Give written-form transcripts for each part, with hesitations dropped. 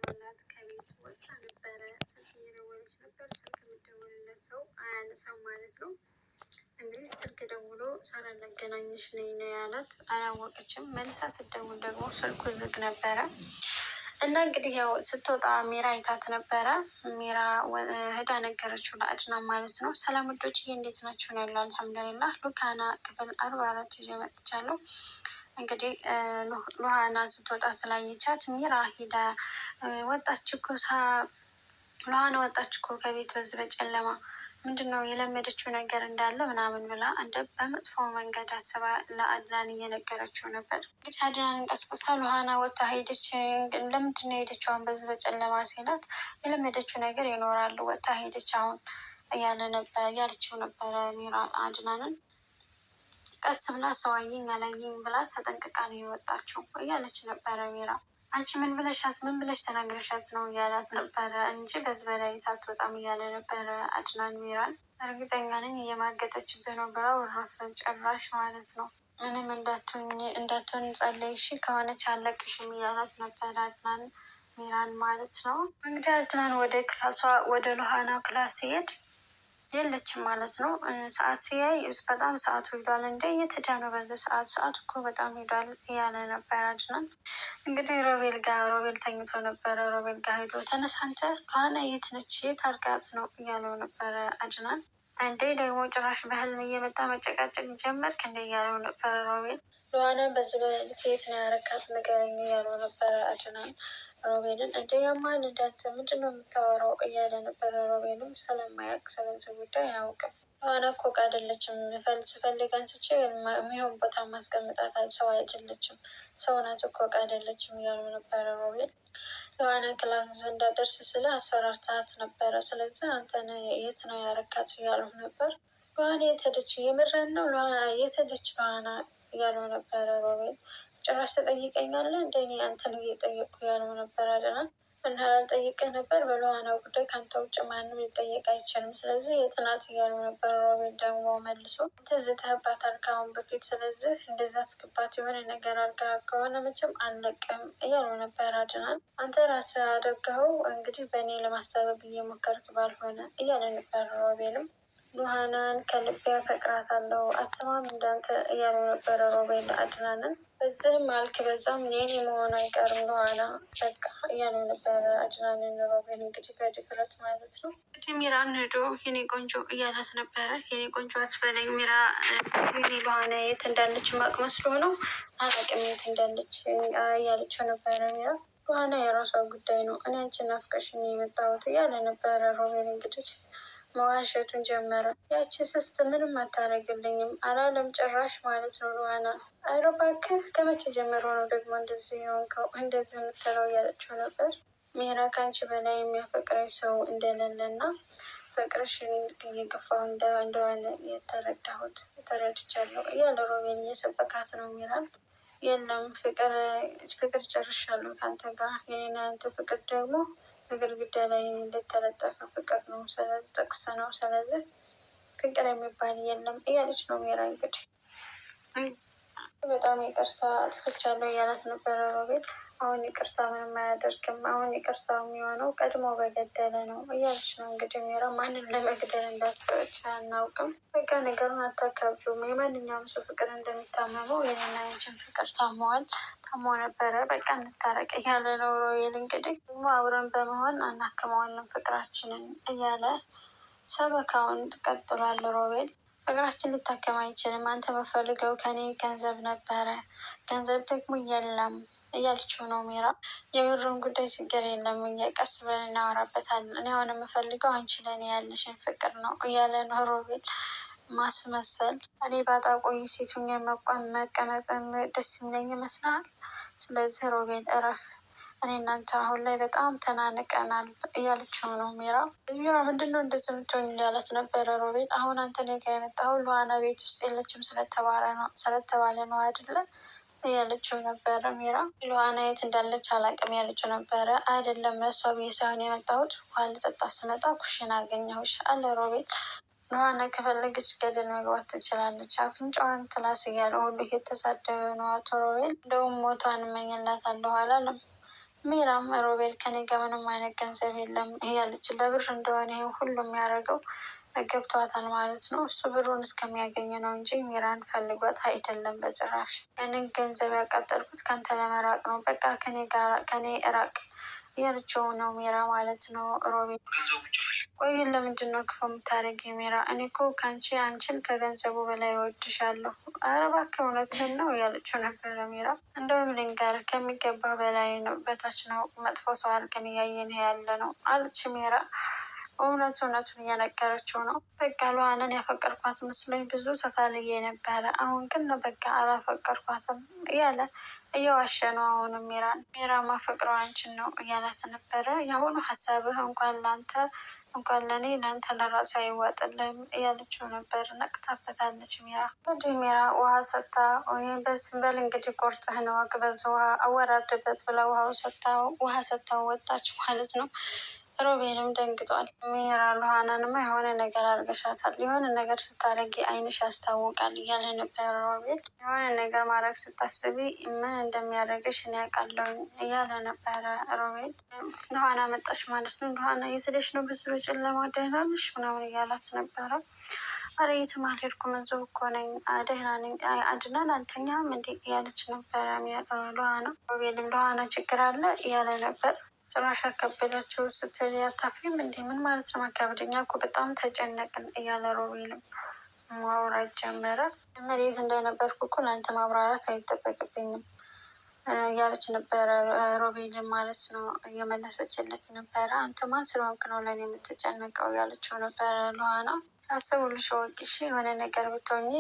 ደውሎላት ከቤት ወጣ ነበረ። ስልክ እየደወለች ነበር። ስልክ የምትደውልለት ሰው አያነሳም ማለት ነው። እንግዲህ ስልክ ደውሎ ሳራ ላገናኝሽ ነኝ ነው ያላት። አላወቀችም። መልሳ ስትደውል ደግሞ ስልኩ ዝግ ነበረ እና እንግዲህ ያው ስትወጣ ሚራ አይታት ነበረ። ሚራ ሄዳ ነገረችው ለአድናን ማለት ነው። ሰላም ውዶችዬ እንዴት ናቸው ነው ያለው። አልሐምዱሊላህ ሉካና ክፍል 44 ይዤ መጥቻለሁ። እንግዲህ ሉሃና ስትወጣ ስላየቻት ሚራ ሂዳ ወጣች እኮ ሉሃና ወጣች እኮ ከቤት በዚህ በጨለማ ምንድን ነው የለመደችው ነገር እንዳለ ምናምን ብላ እንደ በመጥፎ መንገድ አስባ ለአድናን እየነገረችው ነበር። እንግዲህ አድናንን ቀስቅሳ ሉሃና ወጣ ሄደች። ለምንድን ነው የሄደችው በዚህ በጨለማ ሲላት የለመደችው ነገር ይኖራሉ ወጣ ሄደች አሁን እያለችው ነበረ ሚራ አድናንን። ቀስ ብላ ሰው አየኝ አላየኝ ብላ ተጠንቅቃ ነው የወጣችው እያለች ነበረ ሚራ። አንቺ ምን ብለሽ ተናግረሻት ነው እያላት ነበረ እንጂ በዚህ በሌሊት አትወጣም እያለ ነበረ አድናን ሚራን። እርግጠኛ ነኝ እየማገጠችብህ ነው ብላ ወረፈ ጭራሽ ማለት ነው። ምንም እንዳትሆን ጸለይ እሺ ከሆነች አለቅሽም እያላት ነበረ አድናን ሚራን ማለት ነው። እንግዲህ አድናን ወደ ክላሷ ወደ ሉሃና ክላስ ሲሄድ የለችም ማለት ነው። ሰዓት ሲያይ በጣም ሰዓቱ ሄዷል። እንደ የት ሄዳ ነው በዚህ ሰዓት? ሰዓቱ እኮ በጣም ሄዷል እያለ ነበር አድናን። እንግዲህ ሮቤል ተኝቶ ነበረ። ሮቤል ጋር ሄዶ ተነሳ አንተ ሉሃና የት ነች? የት አድርጋት ነው እያለው ነበረ አድናን። እንዴ ደግሞ ጭራሽ በህልም እየመጣ መጨቃጨቅ ጀመርክ እንደ እያለው ነበረ ሮቤል። ሉሃና በዚህ በሌሊት የት ነው ያረካት ንገረኝ እያለው ነበረ አድናን ሮቤልን። እንደ ያማል እንዳንተ ምንድን ነው የምታወራው እያለ ነበረ ሮቤልም ስለማያውቅ ስለዚህ ጉዳይ አያውቅም። ሉሃና እኮ ዕቃ አይደለችም። ስፈልግ አንስቼ የሚሆን ቦታ ማስቀምጣት ሰው አይደለችም። ሰው ናት እኮ ዕቃ አይደለችም እያሉ ነበረ ሮቤል። ሉሃና ክላስ እንዳደርስ ስለ አስፈራርታት ነበረ። ስለዚህ አንተን የት ነው ያረካት እያሉ ነበር። ሉሃና የት ሄደች? የምረን ነው የት ሄደች ሉሃና እያሉ ነበረ ሮቤል። ጭራሽ ተጠይቀኛለህ እንደ እኔ አንተን እየጠየቅኩ ያለው ነበር አድናን። እና ያልጠይቅህ ነበር በሉሃና ጉዳይ ከአንተ ውጭ ማንም ሊጠየቅ አይችልም። ስለዚህ የት ናት እያሉ ነበር ሮቤል ደግሞ መልሶ። ትዝተህባታል ከአሁን በፊት ስለዚህ እንደዛ ትግባት የሆነ ነገር አድርጋ ከሆነ መቼም አልለቅም እያሉ ነበር አድናን። አንተ ራስህ አድርገኸው እንግዲህ በእኔ ለማሳበብ እየሞከርክ ባልሆነ እያለ ነበር ሮቤልም። ሉሃናን ከልቤ አፈቅራታለሁ አስማም እንዳንተ እያሉ ነበረ ሮቤል አድናንን። በዚህም አልክ በዛም የኔ መሆን አይቀርም ሉሃና በቃ እያሉ ነበረ አድናንን ሮቤል እንግዲህ በድፍረት ማለት ነው። እንግዲህ ሚራን ሄዶ የኔ ቆንጆ እያላት ነበረ። የኔ ቆንጆ አትበለኝ ሚራ የኔ ሉሃና የት እንዳለች ማቅ መስሎ ነው አላቅም የት እንዳለች እያለችው ነበረ ሚራ። ሉሃና የራሷ ጉዳይ ነው እኔ አንቺን ናፍቀሽኝ የመጣሁት እያለ ነበረ ሮቤል እንግዲህ መዋሸቱን ጀመረ። ያቺ ስስት ምንም አታደርግልኝም አላለም ጭራሽ ማለት ነው ሉሃና። ኧረ እባክህ ከመቼ ጀምሮ ነው ደግሞ እንደዚህ የሆንከው እንደዚህ የምትለው እያለችው ነበር። ሚራ ከአንቺ በላይ የሚያፈቅረኝ ሰው እንደሌለና ፍቅርሽን እየገፋው እንደሆነ ተረድቻለሁ እያለ ሮቤል እየሰበካት ነው ሚራን። የለም ፍቅር ጨርሻለሁ ከአንተ ጋር የኔና ያንተ ፍቅር ደግሞ በግድግዳ ላይ እንደተለጠፈ ፍቅር ነው። ስለዚህ ጥቅስ ነው። ስለዚህ ፍቅር የሚባል የለም እያለች ነው ሚራ እንግዲህ። በጣም ይቅርታ አጥፍቻለሁ እያላት ነበረ ሮቤል። አሁን ይቅርታ ምንም አያደርግም። አሁን ይቅርታ የሚሆነው ቀድሞ በገደለ ነው እያለች ነው እንግዲህ ሚራ። ማንን ለመግደል እንዳሰበች አናውቅም። በቃ ነገሩን አታካብጁም። የማንኛውም ሰው ፍቅር እንደሚታመመው የኔና ያንቺን ፍቅር ታሞ ነበረ። በቃ እንታረቅ እያለ ነው ሮቤል እንግዲህ። ደግሞ አብረን በመሆን አናክመዋለን ፍቅራችንን እያለ ሰበካውን ቀጥሏል ሮቤል። ፍቅራችን ሊታከም አይችልም። አንተ መፈልገው ከኔ ገንዘብ ነበረ፣ ገንዘብ ደግሞ የለም እያለችው ነው ሚራ። የብሩን ጉዳይ ችግር የለም ቀስ ብለን እናወራበታለን። እኔ አሁን የምፈልገው አንቺ ለእኔ ያለሽን ፍቅር ነው እያለ ነው ሮቤል። ማስመሰል እኔ ባጣ ቆይ ሴቱን መቀመጥ ደስ የሚለኝ ይመስላል። ስለዚህ ሮቤል እረፍ፣ እኔ እናንተ አሁን ላይ በጣም ተናንቀናል እያለችው ነው ሚራ። ምንድን ነው እንደዚህ የምትሆኝ እያለት ነበረ ሮቤል። አሁን አንተ እኔ ጋ የመጣኸው ሉሃና ቤት ውስጥ የለችም ስለተባለ ነው አይደለ እያለችው ነበረ ሚራ። ሉሃና የት እንዳለች አላውቅም ያለችው ነበረ። አይደለም ለእሷ ብዬ ሳይሆን የመጣሁት ውሃ ልጠጣ ስመጣ ኩሽና አገኘሁሽ አለ ሮቤል። ሉሃና ከፈለገች ገደል መግባት ትችላለች፣ አፍንጫዋን ትላስ እያለ ሁሉ እየተሳደበ ነው አቶ ሮቤል። እንደውም ሞቷን እመኝላታለሁ አላለም። ሚራም ሮቤል ከኔ ጋር ምንም አይነት ገንዘብ የለም እያለች ለብር እንደሆነ ይሄ ሁሉም የሚያደርገው ገብቷታል ማለት ነው። እሱ ብሩን እስከሚያገኝ ነው እንጂ ሚራን ፈልጓት አይደለም በጭራሽ። ያንን ገንዘብ ያቃጠልኩት ከአንተ ለመራቅ ነው። በቃ ከኔ እራቅ እያለችው ነው ሚራ ማለት ነው። ሮቤል ቆይ ለምንድን ነው ክፉ የምታደርጊ ሚራ? እኔ እኮ ከአንቺ አንቺን ከገንዘቡ በላይ እወድሻለሁ። ኧረ እባክህ እውነትህን ነው እያለችው ነበረ ሚራ። እንደውም ልንገርህ ከሚገባ በላይ ነው፣ በታች ነው፣ መጥፎ ሰው አድርገን እያየን ያለ ነው አለች ሚራ። እውነቱን እየነገረችው ነው። በቃ ሉሃንን ያፈቀርኳት መስሎኝ ብዙ ተታልዬ ነበረ። አሁን ግን በቃ አላፈቀርኳትም እያለ እየዋሸ ነው። አሁንም ሚራ ማፈቅረው አንቺን ነው እያላት ነበረ። የአሁኑ ሀሳብህ እንኳን ለእኔ ለአንተ ለራሱ አይዋጥልም እያለችው ነበር። ነቅታበታለች ሚራ። እንግዲህ ሚራ ውሃ ሰታ በል እንግዲህ ቆርጠህ ነው አቅበዝ ውሃ አወራርድበት ብላ ውሃ ሰታው ወጣች ማለት ነው። ሮቤልም ደንግጧል። ሚራ ሉሃናንማ የሆነ ነገር አድርገሻታል፣ የሆነ ነገር ስታደርጊ አይንሽ ያስታውቃል እያለ ነበር ሮቤል። የሆነ ነገር ማድረግ ስታስቢ ምን እንደሚያደርግሽ እኔ ያውቃለሁ እያለ ነበረ ሮቤል። ሉሃና መጣች ማለት ነው። ሉሃና የት ሄደሽ ነው? ብዙ ጨለማ ደህና ነሽ ምናምን እያላት ነበረ። ኧረ የትም አልሄድኩም እዚሁ እኮ ነኝ፣ ደህና ነኝ። አድናን አልተኛም እንዴ እያለች ነበረ ሉሃና። ሮቤልም ሉሃና ችግር አለ እያለ ነበር። ጭራሽ አከበዳችሁ ስትል አታፍሪም እንዴ? ምን ማለት ነው አካብደኛ? እኮ በጣም ተጨነቅን እያለ ሮቤልም ማውራት ጀመረ። መሬት እንደነበርኩ እኮ ለአንተ ማብራራት አይጠበቅብኝም እያለች ነበረ ሮቤልን ማለት ነው። እየመለሰችለት ነበረ። አንተ ማን ስለሆንክ ነው ለእኔ የምትጨነቀው እያለችው ነበረ ሉሃና። ሳስቡልሽ ወቂሽ የሆነ ነገር ብትሆኚ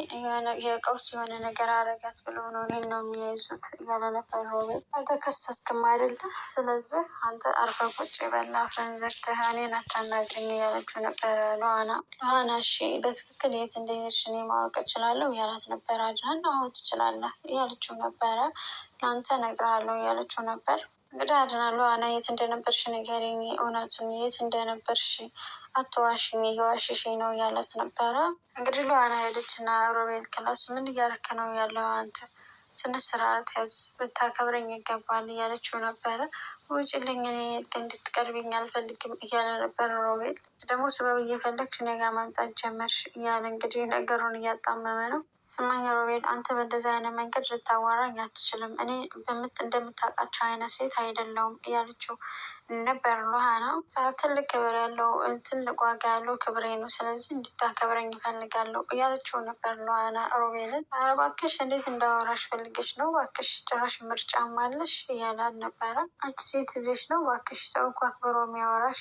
የቀውስ የሆነ ነገር አረጋት ብለው ነው እኔን ነው የሚያይዙት እያለ ነበር ሮቤል። አልተከሰስክም አይደለ? ስለዚህ አንተ አርፈህ ቁጭ በል፣ አፍህን ዘግተህ እኔን አታናግረኝ እያለችው ነበረ ሉሃና። ሉሃና እሺ በትክክል የት እንደሄድሽ እኔ ማወቅ እችላለሁ እያላት ነበረ አድናን። አዎ ትችላለህ እያለችው ነበረ። ለአንተ እነግርሃለሁ እያለችው ነበር። እንግዲህ አድናን ሉሃና የት እንደነበርሽ ንገሪኝ፣ እውነቱን የት እንደነበርሽ አትዋሽኝ፣ እየዋሽሽኝ ነው እያለት ነበረ። እንግዲህ ሉሃና ሄደች እና ሮቤል ክላስ ምን እያደረክ ነው ያለው? አንተ ስነ ስርዓት ያዝ፣ ብታከብረኝ ይገባል እያለችው ነበረ። ውጭልኝ፣ እኔ እንድትቀርቢኝ አልፈልግም እያለ ነበር ሮቤል። ደግሞ ስበብ እየፈለግሽ እኔ ጋ መምጣት ጀመርሽ እያለ እንግዲህ ነገሩን እያጣመመ ነው። ስማኝ ሮቤል፣ አንተ በእንደዚህ አይነት መንገድ ልታዋራኝ አትችልም። እኔ እንደምታውቃቸው አይነት ሴት አይደለውም እያለችው ነበር ሉሃና። ትልቅ ክብር ያለው ትልቅ ዋጋ ያለው ክብሬ ነው፣ ስለዚህ እንድታከብረኝ ይፈልጋለሁ እያለችው ነበር ሉሃና ሮቤልን። ኧረ እባክሽ እንዴት እንዳወራሽ ፈልገሽ ነው? እባክሽ ጭራሽ ምርጫም አለሽ እያላል ነበረ። አንቺ ሴት ልጅ ነው እባክሽ፣ ሰው እኮ አክብሮ የሚያወራሽ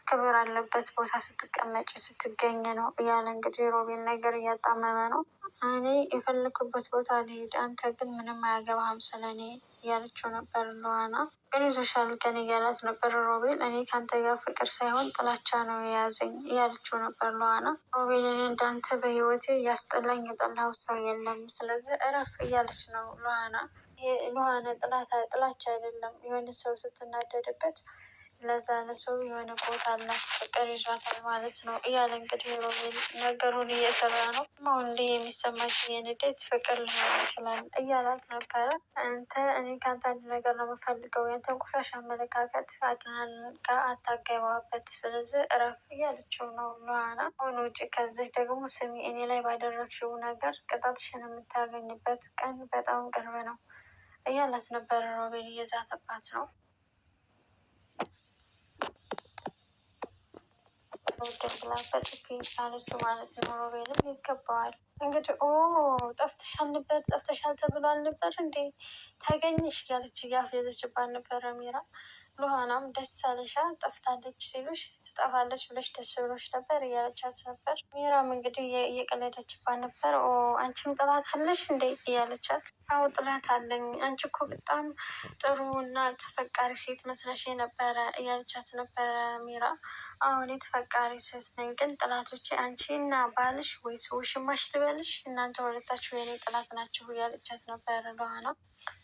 ክብር አለበት ቦታ ስትቀመጭ ስትገኝ ነው እያለ እንግዲህ ሮቤል ነገር እያጣመመ ነው። እኔ የፈለኩበት ቦታ ልሄድ፣ አንተ ግን ምንም አያገባህም ስለኔ እያለችው ነበር ሉሃና። ግን ይዞሻል ቀን እያላት ነበር ሮቤል። እኔ ከአንተ ጋር ፍቅር ሳይሆን ጥላቻ ነው የያዘኝ እያለችው ነበር ሉሃና። ሮቤል እኔ እንዳንተ በህይወቴ እያስጠላኝ የጠላሁት ሰው የለም፣ ስለዚህ እረፍ እያለች ነው ሉሃና። ሉሃና ጥላቻ አይደለም፣ የሆነ ሰው ስትናደድበት ለዛ ለሰው የሆነ ቦታ አላት፣ ፍቅር ይዟታል ማለት ነው እያለ እንግዲህ ሮቤል ነገሩን እየሰራ ነው። አሁን እንዲህ የሚሰማሽ የንዴት ፍቅር ሊሆን ይችላል እያላት ነበረ። አንተ እኔ ከአንተ አንድ ነገር ነው የምፈልገው፣ ያንተን ቆሻሻ አመለካከት አድናን ጋር አታገባበት፣ ስለዚህ እረፍ እያለችው ነው ሉሃና። አሁን ውጭ ከዚህ ደግሞ ስሚ፣ እኔ ላይ ባደረግሽው ነገር ቅጣትሽን የምታገኝበት ቀን በጣም ቅርብ ነው እያላት ነበረ ሮቤል እየዛተባት ነው። ወደላበት አለች ማለት ነው። ሮቤልም ይገባዋል እንግዲህ ጠፍተሻል ተብሏል ነበር እንዴ ታገኝሽ እያለች እያፌዘችባት ነበረ ሚራ። ሉሃናም ደስ አለሻ ጠፍታለች ሲሉሽ ትጠፋለች ብለሽ ደስ ብሎች ነበር እያለቻት ነበር። ሚራም እንግዲህ እየቀለደችባት ነበር። አንቺም ጥላት አለሽ እንዴ እያለቻት። አዎ ጥላት አለኝ፣ አንቺ እኮ በጣም ጥሩ እና ተፈቃሪ ሴት መስለሽ ነበረ እያለቻት ነበረ ሚራ። አሁን ተፈቃሪ ሴት ነኝ፣ ግን ጥላቶቼ አንቺ እና ባልሽ ወይስ ውሽማሽ ልበልሽ፣ እናንተ ሁለታችሁ የኔ ጥላት ናችሁ እያለቻት ነበረ ሉሃና።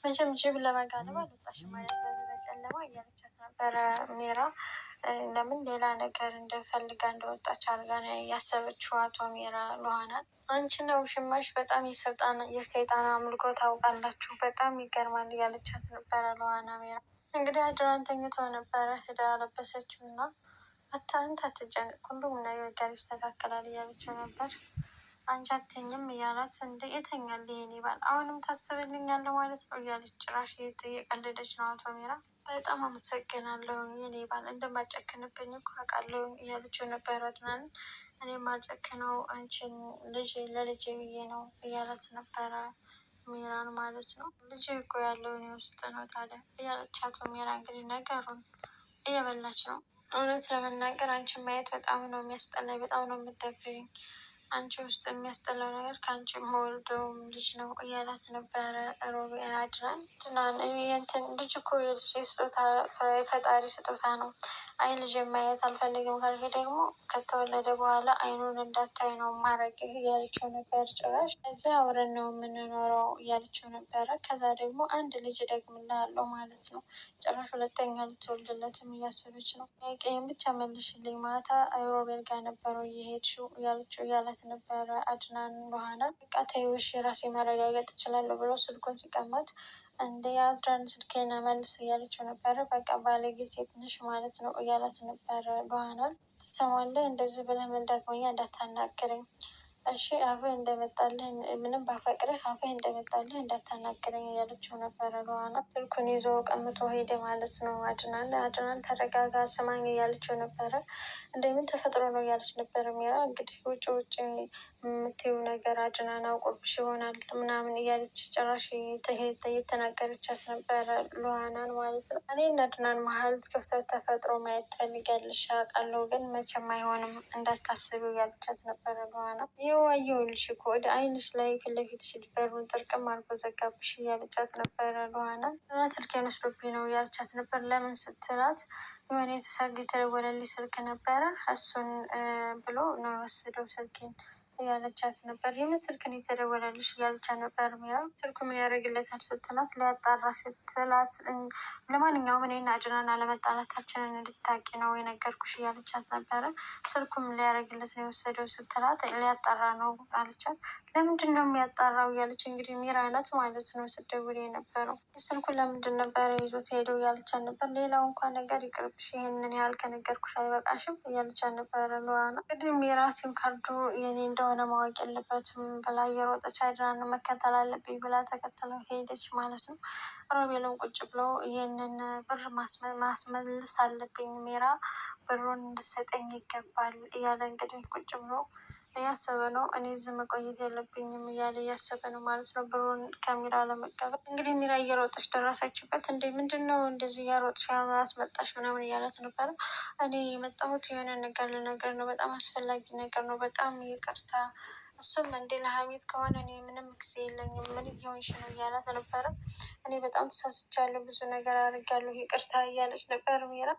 መቼም ጅብ ለመጋለብ አልወጣሽም ማለት በዚህ በጨለማ እያለቻት ነበረ ሚራ። ለምን ሌላ ነገር እንደፈልጋ እንደወጣች አድርጋ ያሰበችው አቶ ሚራ ሉሃናን። አንቺ ነው ውሽማሽ በጣም የሰይጣን አምልኮ ታውቃላችሁ፣ በጣም ይገርማል እያለቻት ነበረ ሉሃና ሚራ። እንግዲህ አድራን ተኝቶ ነበረ ሄዳ ያለበሰችው እና አንተ አትጨነቅ፣ ሁሉም ነገር ይስተካከላል እያለችው ነበር። አንቺ አትተኝም እያላት እንደ የተኛል የኔ ባል አሁንም ታስብልኛለህ ማለት ነው እያለች ጭራሽ እየቀለደች ነው። አቶ ሚራ በጣም አመሰግናለሁ የኔ ባል እንደማጨክንብኝ እኮ አውቃለሁ እያለችው ነበር አድናን። እኔ ማጨክነው አንቺን ለልጄ ብዬ ነው እያላት ነበረ ሚራን ማለት ነው። ልጅ እኮ ያለው እኔ ውስጥ ነው ታዲያ እያለች አቶ ሚራ እንግዲህ ነገሩን እየበላች ነው። እውነት ለመናገር አንቺን ማየት በጣም ነው የሚያስጠላኝ፣ በጣም ነው የምትደብሪኝ። አንቺ ውስጥ የሚያስጠላው ነገር ከአንቺ የምወልደውም ልጅ ነው እያላት ነበረ ሮቢ አድናን። እንትን ልጅ እኮ ስጦታ ፈጣሪ ስጦታ ነው። አይ ልጅ ማየት አልፈልግም ካልክ ደግሞ ከተወለደ በኋላ አይኑን እንዳታይ ነው ማድረግ እያለችው ነበር። ጭራሽ እዚያ አብረን ነው የምንኖረው እያለችው ነበረ። ከዛ ደግሞ አንድ ልጅ ደግምልሃለሁ ማለት ነው። ጭራሽ ሁለተኛ ልትወልድለትም እያሰበች ነው። ቀይም ብቻ መልሽልኝ፣ ማታ ሮቤል ጋር ነበረው እየሄድሽው እያላት ነበረ አድናን በኋላ። በቃ ተይው እሺ ራሴ ማረጋገጥ እችላለሁ ብሎ ስልኩን ሲቀመጥ እንደ የአድራን ስልኬን መልስ እያለችው ነበረ። በቃ ባለጌ ሴት ነሽ ማለት ነው እያላት ነበረ በኋላ። ትሰማለህ እንደዚህ ብለህ ምን ዳግመኛ እንዳታናግረኝ እሺ፣ አፍህ እንደመጣልህ ምንም ባፈቅርህ አፍህ እንደመጣልህ እንዳታናግረኝ እያለችው ነበረ በኋላ። ስልኩን ይዞ ቀምቶ ሄደ ማለት ነው። አድናን ተረጋጋ ስማኝ እያለችው ነበረ። እንደምን ተፈጥሮ ነው እያለች ነበረ ሚራ። እንግዲህ ውጭ የምትይው ነገር አድናን አውቆብሽ ይሆናል ምናምን እያለች ጭራሽ እየተናገረቻት ነበረ ሉሃናን ማለት ነው። እኔ እና አድናን መሀል ክፍተት ተፈጥሮ ማየት ትፈልጊያለሽ አውቃለሁ፣ ግን መቼም አይሆንም እንዳታስቢው እያለቻት ነበረ ሉሃና። አየሁልሽ እኮ ወደ አይንሽ ላይ ፊት ለፊትሽ በሩን ጥርቅም አድርጎ ዘጋብሽ እያለቻት ነበረ ሉሃና። እና ስልኬን ወስዶብኝ ነው እያለቻት ነበር። ለምን ስትላት የሆነ የተደወለልኝ ስልክ ነበረ እሱን ብሎ ነው የወሰደው ስልኬን እያለቻት ነበር። የምን ስልክ ነው የተደወለልሽ እያለቻት ነበር ሚራ። ስልኩ ምን ያደርግለታል ስትላት ሊያጣራ ስትላት ለማንኛውም እኔና አድናን አለመጣላታችንን እንድታቂ ነው የነገርኩሽ እያለቻት ነበረ። ስልኩም ሊያደርግለት ነው የወሰደው ስትላት ሊያጣራ ነው አለቻት። ለምንድን ነው የሚያጣራው እያለች እንግዲህ ሚራ ናት ማለት ነው ስትደውል የነበረው። ስልኩን ለምንድን ነበረ ይዞት ሄደው እያለቻት ነበር። ሌላው እንኳን ነገር ይቅርብሽ፣ ይህንን ያህል ከነገርኩሽ አይበቃሽም እያለቻት ነበረ ሉሃና። እንግዲህ ሚራ ሲም ካርዱ የኔ እንደሆነ ማወቅ የለበትም ብላ እየሮጠች አድናን መከተል አለብኝ ብላ ተከተለው ሄደች ማለት ነው። ሮቤልም ቁጭ ብለው ይህንን ብር ማስመልስ አለብኝ ሚራ ብሩን እንድሰጠኝ ይገባል እያለ እንግዲህ ቁጭ ብሎ እያሰበ ነው። እኔ እዚህ መቆየት የለብኝም እያለ እያሰበ ነው ማለት ነው ብሩን ከሚራ ለመቀበል። እንግዲህ ሚራ እየሮጠች ደረሰችበት። እንዴ ምንድን ነው እንደዚህ እያሮጥሽ አስመጣሽ ምናምን እያለት ነበረ። እኔ የመጣሁት የሆነ ነገር ልነግርህ ነው፣ በጣም አስፈላጊ ነገር ነው፣ በጣም ይቅርታ። እሱም እንዴ ለሀሜት ከሆነ እኔ ምንም ጊዜ የለኝም ምን እየሆንሽ ነው እያላት ነበረ። እኔ በጣም ተሳስቻለሁ፣ ብዙ ነገር አድርጊያለሁ፣ ይቅርታ እያለች ነበር ሚራ።